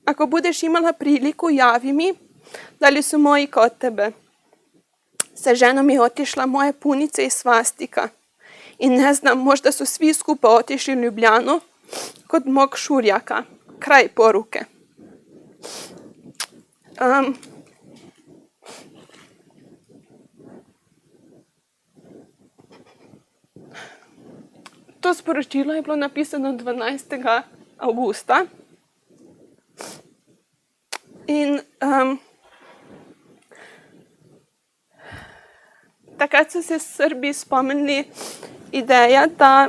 Ako budeš imala priliku, javi mi, da li su moji kod tebe. Sa ženom je otišla moja punica i svastika. I ne znam, možda su svi skupa otišli u Ljubljanu kod mog šurjaka. Kraj poruke. To sporočilo je bilo napisano 12. avgusta. In takrat so se Srbi spomnili ideja, da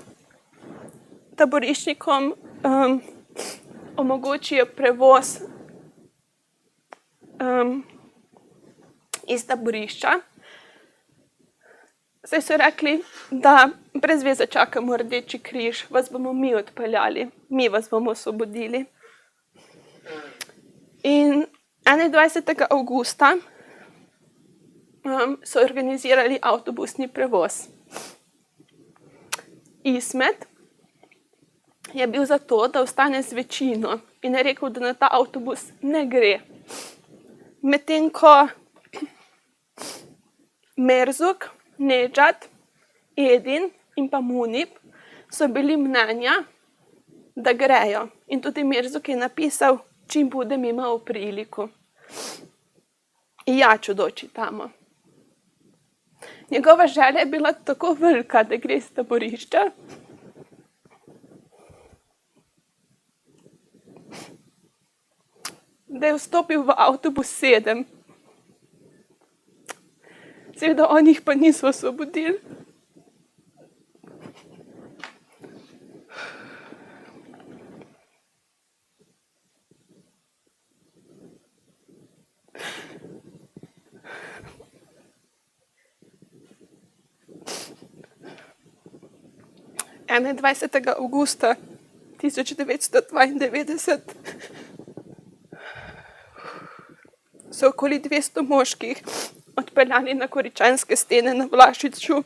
taboriščnikom omogočijo prevoz iz taborišča. Saj so rekli, da brez veze čakamo Rdeči križ, vas bomo mi odpeljali, mi vas bomo osvobodili. In 21. avgusta so organizirali avtobusni prevoz. Ismet je bil za to, da ostane z večino in je rekel, da na ta avtobus ne gre. Medtem ko Mirzuk, Nedžad, Edin in pa Munib so bili mnenja, da grejo. In tudi Mirzuk je napisal, čim budem imel priliku. In ja ću doći tamo. Njegova želja je bila tako velika, da gre iz taborišča, da je vstopil v avtobus 7. Seveda on jih pa niso osvobodili. 21. avgusta 1992 so okoli 200 moških odpeljali na Goričanske stene na Vlašiču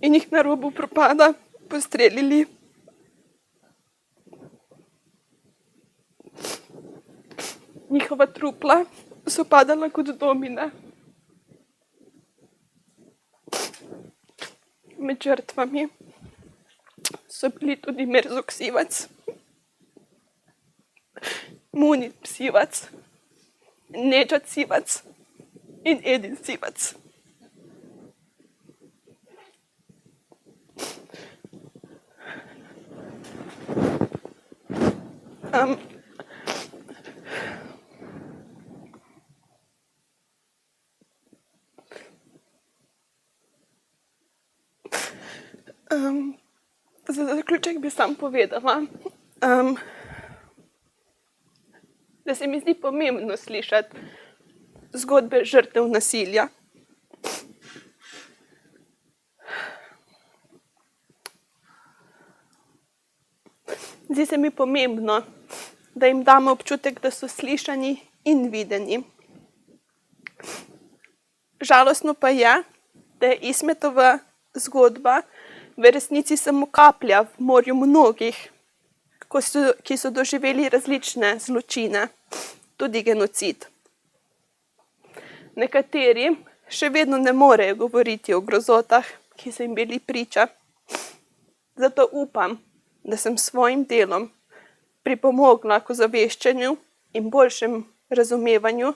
in jih na robu propada postrelili. Njihova trupla so padala kot domine. Med žrtvami so bili tudi Mirzo Ksivac, Munir Ksivac, Nedžad Ksivac in Edin Ksivac. Za zaključek bi sam povedala, da se mi zdi pomembno slišati zgodbe žrtev nasilja. Zdi se mi pomembno, da jim damo občutek, da so slišani in videni. Žalostno pa je, da je Ismetova zgodba v resnici samo kaplja v morju mnogih, ki so doživeli različne zločine, tudi genocid. Nekateri še vedno ne morejo govoriti o grozotah, ki so jim bili priča. Zato upam, da sem s svojim delom pripomogla k ozaveščanju in boljšem razumevanju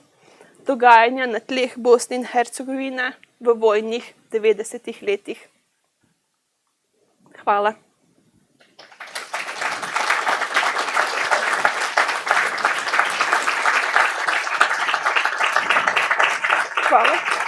dogajanja na tleh Bosne in Hercegovine v vojnih 90. letih. Hvala. Hvala.